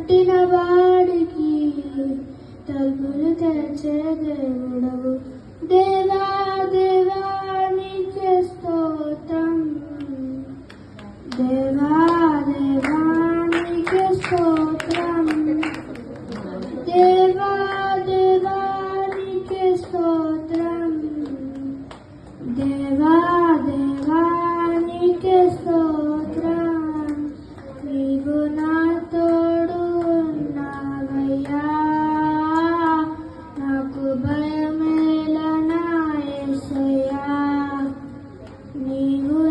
తట్టిన వాడికి తలుపులు తెరిచే దేవుడవు. దేవా దేవా నీకే స్తోత్రం, దేవా దేవా నీకే స్తోత్రం, దేవా దేవా నీకే స్తోత్రం, దేవా దేవా నీకే స్తోత్రం. నీవు నా తోడు ఉన్నావయ్యా, నాకు భయమేల నా యేసయ్యా. నీవు